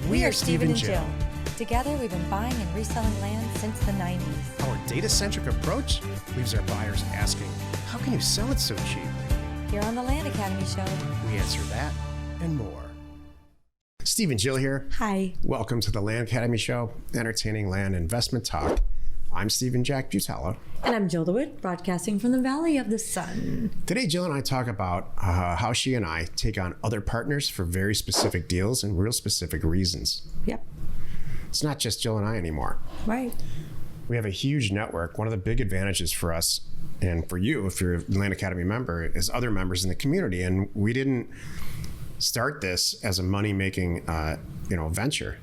We are Steve and Jill. Together, we've been buying and reselling land since the 90s. Our data-centric approach leaves our buyers asking, how can you sell it so cheap? Here on the Land Academy Show, We answer that and more. Steve and Jill here. Hi. Welcome to the Land Academy Show, entertaining land investment talk. I'm Steve and Jack Butalo. And I'm Jill DeWitt, broadcasting from the Valley of the Sun. Today, Jill and I talk about how she and I take on other partners for very specific deals and real specific reasons. Yep. It's not just Jill and I anymore. Right. We have a huge network. One of the big advantages for us and for you, if you're a Land Academy member, is other members in the community. And we didn't start this as a money-making, venture.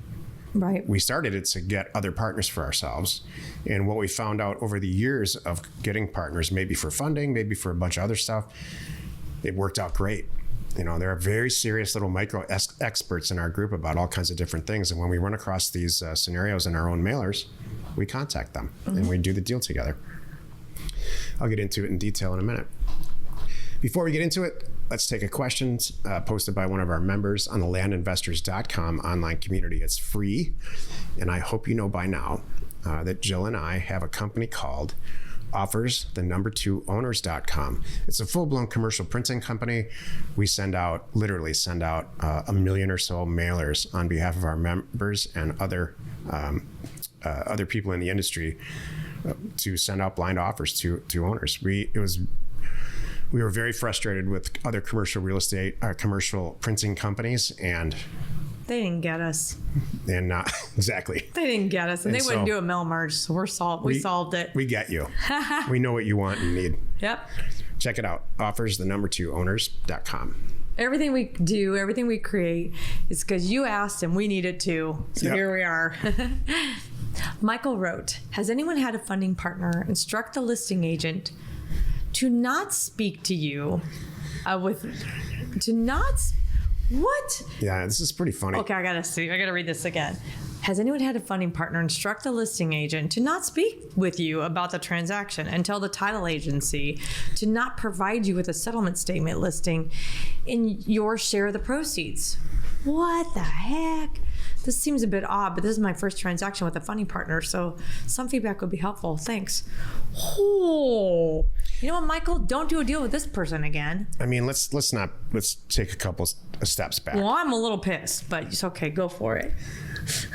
Right. We started it to get other partners for ourselves. And what we found out over the years of getting partners, maybe for funding, maybe for a bunch of other stuff, it worked out great. You know, there are very serious little micro experts in our group about all kinds of different things. And when we run across these scenarios in our own mailers, we contact them and we do the deal together. I'll get into it in detail in a minute. Before we get into it, let's take a question posted by one of our members on the landinvestors.com online community. It's free. And I hope you know by now that Jill and I have a company called offers2owners.com. It's a full-blown commercial printing company. We literally send out a million or so mailers on behalf of our members and other people in the industry to send out blind offers to owners. We were very frustrated with other commercial real estate, commercial printing companies, and they didn't get us. And exactly. They didn't get us, and they wouldn't do a mail merge, so we solved it. We get you. We know what you want and need. Yep. Check it out. Offers2owners.com. Everything we do, everything we create is because you asked and we needed to. So Here we are. Michael wrote, has anyone had a funding partner instruct the listing agent to not speak to you what? Yeah, this is pretty funny. Okay, I gotta read this again. Has anyone had a funding partner instruct the listing agent to not speak with you about the transaction and tell the title agency to not provide you with a settlement statement listing in your share of the proceeds? What the heck? This seems a bit odd, but this is my first transaction with a funding partner, so some feedback would be helpful. Thanks. Oh, you know what, Michael? Don't do a deal with this person again. I mean, let's take a couple steps back. Well, I'm a little pissed, but it's okay. Go for it.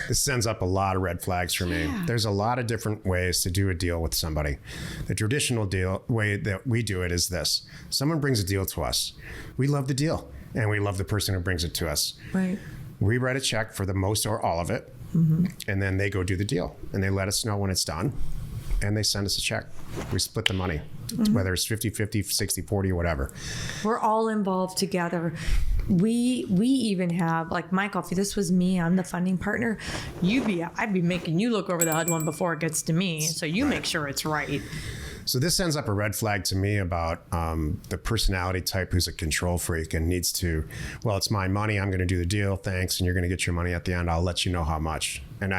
This sends up a lot of red flags for me. Yeah. There's a lot of different ways to do a deal with somebody. The traditional way that we do it is this. Someone brings a deal to us. We love the deal, and we love the person who brings it to us. Right. We write a check for the most or all of it, and then they go do the deal. And they let us know when it's done, and they send us a check. We split the money, whether it's 50-50, 60-40, whatever. We're all involved together. We even have, like, Michael, if this was me, I'm the funding partner, I'd be making you look over the HUD one before it gets to me, so you make sure it's right. So this sends up a red flag to me about the personality type who's a control freak and needs to, well, it's my money, I'm going to do the deal, thanks, and you're going to get your money at the end. I'll let you know how much. And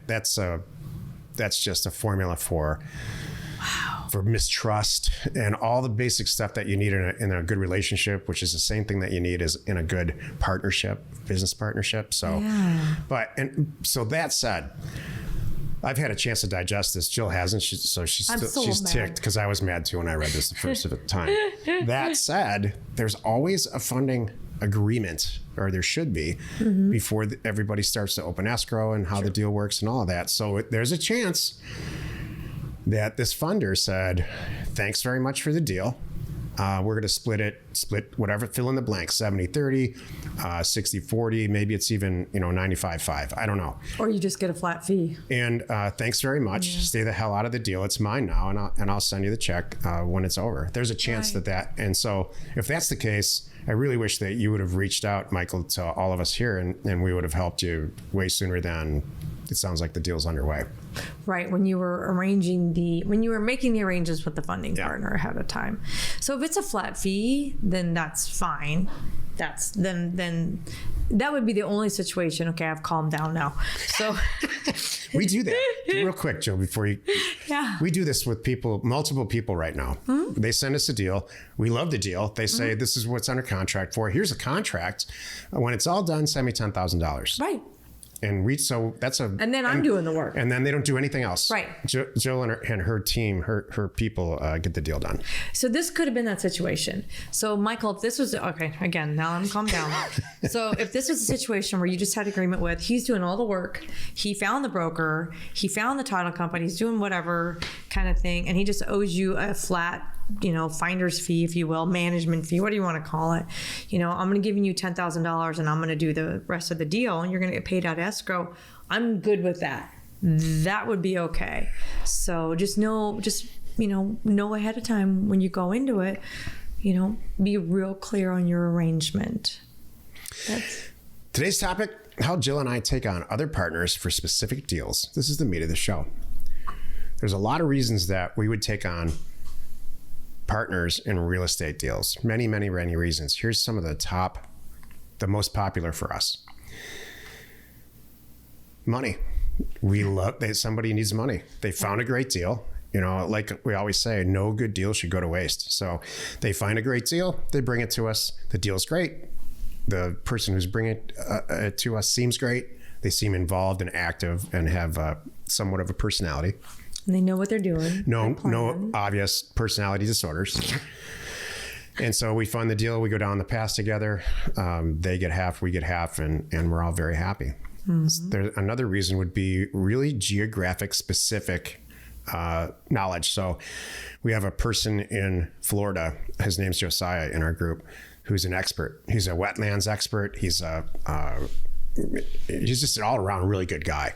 that's just a formula for mistrust and all the basic stuff that you need in a good relationship, which is the same thing that you need is in a good partnership, business partnership. So, so that said, I've had a chance to digest this. Jill hasn't, she's ticked because I was mad too when I read this the first time. That said, there's always a funding agreement, or there should be, before everybody starts to open escrow and how the deal works and all of that. So there's a chance that this funder said, thanks very much for the deal. We're going to split whatever, fill in the blank, 70-30, 60-40, maybe it's even, 95-5. I don't know. Or you just get a flat fee. And thanks very much. Yeah. Stay the hell out of the deal. It's mine now, and I'll send you the check when it's over. There's a chance that, and so if that's the case, I really wish that you would have reached out, Michael, to all of us here, and we would have helped you way sooner than it sounds like the deal's underway. Right, when you were making the arrangements with the funding partner ahead of time. So if it's a flat fee, then that's fine. Then that would be the only situation. Okay, I've calmed down now. So we do that real quick, Joe. Before you, Yeah. We do this with people, multiple people right now. Mm-hmm. They send us a deal. We love the deal. They say, this is what's under contract for. Here's a contract. When it's all done, send me $10,000. Right. And and then I'm doing the work. And then they don't do anything else. Right. Jill and her team, her people get the deal done. So this could have been that situation. So Michael, if this was, okay, again, now I'm calm down. So if this was a situation where you just had agreement with, he's doing all the work, he found the broker, he found the title company, he's doing whatever kind of thing, and he just owes you a flat, finder's fee, if you will, management fee, what do you want to call it? I'm going to give you $10,000 and I'm going to do the rest of the deal and you're going to get paid out escrow. I'm good with that. That would be okay. So just know ahead of time when you go into it, be real clear on your arrangement. Today's topic, how Jill and I take on other partners for specific deals. This is the meat of the show. There's a lot of reasons that we would take on partners in real estate deals. Many, many, many reasons. Here's some of the most popular for us. Money. We love that somebody needs money. They found a great deal. Like we always say, no good deal should go to waste. So they find a great deal, they bring it to us. The deal's great. The person who's bringing it to us seems great. They seem involved and active and have somewhat of a personality. And they know what they're doing. No obvious personality disorders. And so we fund the deal. We go down the path together. They get half, we get half, and we're all very happy. Mm-hmm. Another reason would be really geographic specific knowledge. So we have a person in Florida, his name's Josiah in our group, who's an expert. He's a wetlands expert. He's just an all around really good guy.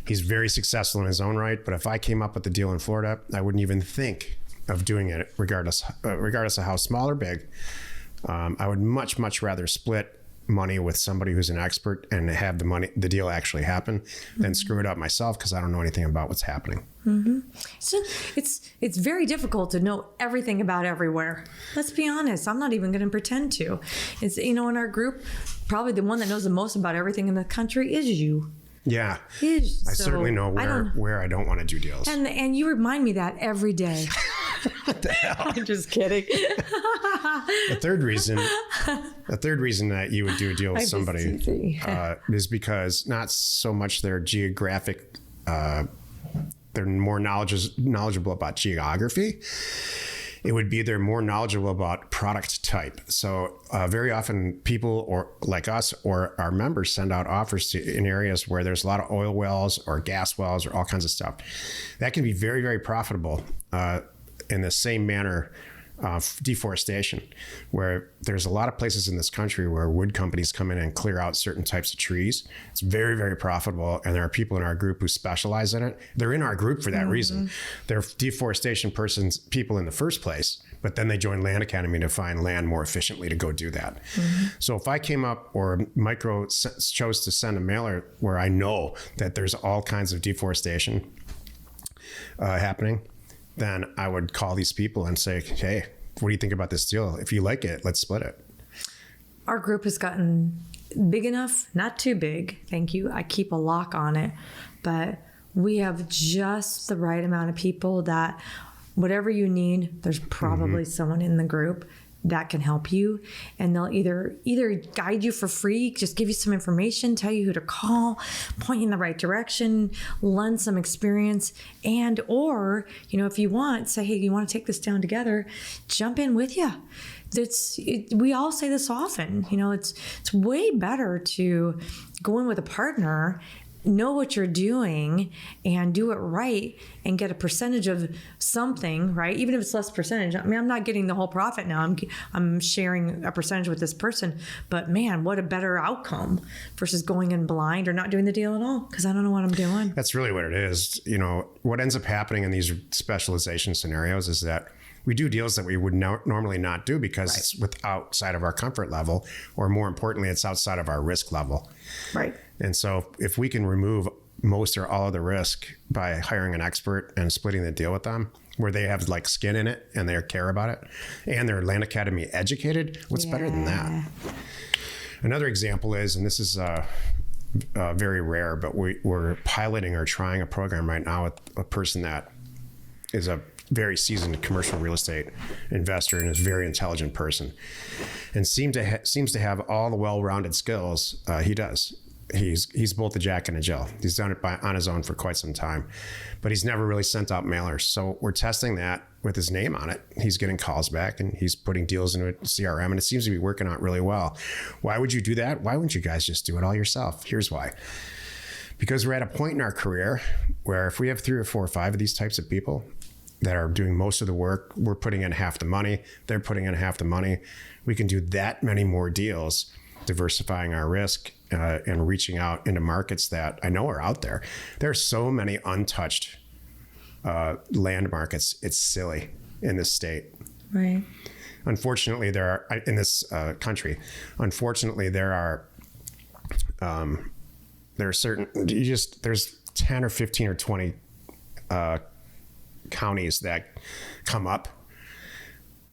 He's very successful in his own right, but if I came up with a deal in Florida, I wouldn't even think of doing it regardless of how small or big. I would much, much rather split money with somebody who's an expert and have the deal actually happen than screw it up myself because I don't know anything about what's happening. Mm-hmm. So it's very difficult to know everything about everywhere. Let's be honest. I'm not even going to pretend to. It's, in our group, probably the one that knows the most about everything in the country is you. Yeah, I certainly know where I don't want to do deals. And you remind me that every day. What the hell? I'm just kidding. The third reason that you would do a deal with somebody is because not so much their geographic, they're more knowledgeable about geography. It would be they're more knowledgeable about product type. So very often people or like us or our members send out offers in areas where there's a lot of oil wells or gas wells or all kinds of stuff. That can be very, very profitable in the same manner deforestation, where there's a lot of places in this country where wood companies come in and clear out certain types of trees. It's very, very profitable. And there are people in our group who specialize in it. They're in our group for that reason. They're deforestation people in the first place, but then they join Land Academy to find land more efficiently to go do that. Mm-hmm. So if I came up or Micro chose to send a mailer where I know that there's all kinds of deforestation happening, then I would call these people and say, hey, what do you think about this deal? If you like it, let's split it. Our group has gotten big enough, not too big, thank you. I keep a lock on it, but we have just the right amount of people that whatever you need, there's probably someone in the group that can help you, and they'll either guide you for free, just give you some information, tell you who to call, point you in the right direction, lend some experience, and or if you want, say, hey, you want to take this down together, jump in with you. We all say this often, it's way better to go in with a partner, know what you're doing and do it right and get a percentage of something, right? Even if it's less percentage. I mean, I'm not getting the whole profit now. I'm sharing a percentage with this person, but man, what a better outcome versus going in blind or not doing the deal at all because I don't know what I'm doing. That's really what it is. What ends up happening in these specialization scenarios is that we do deals that we would normally not do because it's outside of our comfort level, or more importantly, it's outside of our risk level. Right. And so if we can remove most or all of the risk by hiring an expert and splitting the deal with them, where they have like skin in it and they care about it and they're Land Academy educated, what's better than that? Another example is, and this is very rare, but we're piloting or trying a program right now with a person that is a very seasoned commercial real estate investor and is a very intelligent person, and seems to have all the well-rounded skills he does. He's both a Jack and a Jill. He's done it on his own for quite some time, but he's never really sent out mailers. So we're testing that with his name on it. He's getting calls back and he's putting deals into a CRM, and it seems to be working out really well. Why would you do that? Why wouldn't you guys just do it all yourself? Here's why. Because we're at a point in our career where if we have 3 or 4 or 5 of these types of people that are doing most of the work, we're putting in half the money, they're putting in half the money. We can do that many more deals, diversifying our risk and reaching out into markets that I know are out there. There are so many untouched land markets. It's silly in this state. Right. Unfortunately, there are in this country. Unfortunately, there are certain. There's 10 or 15 or 20 counties that come up,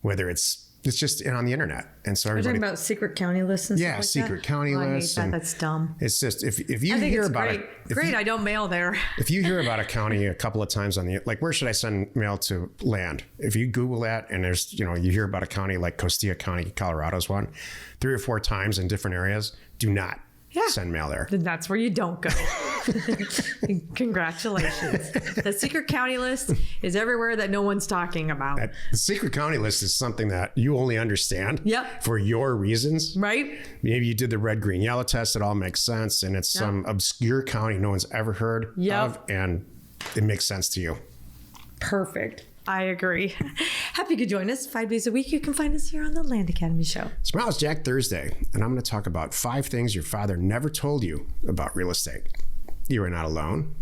whether it's just on the internet, and so everybody. We're talking about secret county lists and stuff like secret that? county lists. I hate that. That's dumb. It's just if you I think hear it's about great. it, I don't mail there. if you hear about a county a couple of times on the where should I send mail to land? If you Google that and there's you hear about a county like Costilla County, Colorado's one, 3 or 4 times in different areas, do not send mail there. Then that's where you don't go. Congratulations. The secret county list is everywhere that no one's talking about. The secret county list is something that you only understand for your reasons. Right. Maybe you did the red, green, yellow test. It all makes sense. And it's some obscure county no one's ever heard of. And it makes sense to you. Perfect. I agree. Happy you could join us 5 days a week. You can find us here on the Land Academy Show. Tomorrow's Jack Thursday, and I'm going to talk about 5 things your father never told you about real estate. You are not alone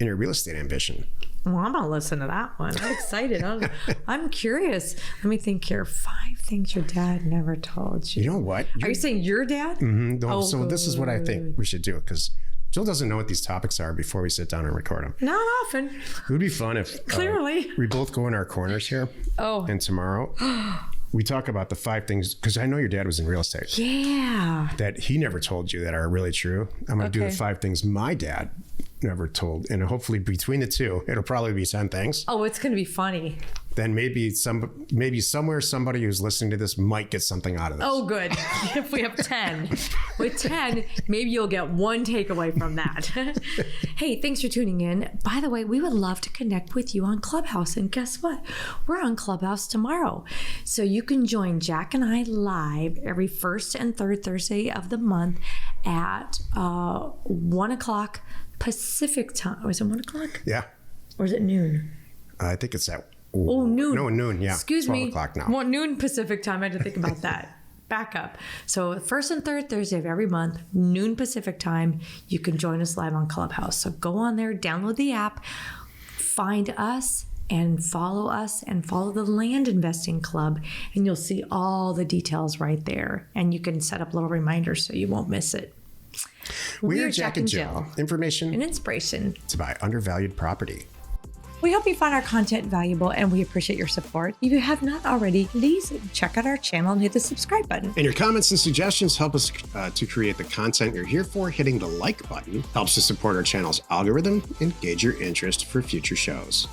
in your real estate ambition. Well, I'm going to listen to that one. I'm excited. I'm curious. Let me think here. 5 things your dad never told you. You know what? Are you saying your dad? Mm-hmm. No, so this is what I think we should do, because Jill doesn't know what these topics are before we sit down and record them. Not often. It would be fun if clearly we both go in our corners here. And tomorrow we talk about the 5 things, because I know your dad was in real estate. Yeah. That he never told you that are really true. I'm going to do the 5 things my dad never told. And hopefully between the 2, it'll probably be 10 things. Oh, it's going to be funny. Then maybe somewhere somebody who's listening to this might get something out of this. Oh, good. If we have 10. With 10, maybe you'll get 1 takeaway from that. Hey, thanks for tuning in. By the way, we would love to connect with you on Clubhouse. And guess what? We're on Clubhouse tomorrow. So you can join Jack and I live every first and third Thursday of the month at 1 o'clock Pacific time. Was it 1 o'clock? Yeah. Or is it noon? I think it's at noon. No, noon, yeah. Excuse 12 me. o'clock now. Well, noon Pacific time. I had to think about that. Back up. So first and third Thursday of every month, noon Pacific time, you can join us live on Clubhouse. So go on there, download the app, find us, and follow the Land Investing Club, and you'll see all the details right there. And you can set up little reminders so you won't miss it. We are Jack and Jill. Information and inspiration to buy undervalued property. We hope you find our content valuable, and we appreciate your support. If you have not already, please check out our channel and hit the subscribe button. And your comments and suggestions help us to create the content you're here for. Hitting the like button helps to support our channel's algorithm and gauge your interest for future shows.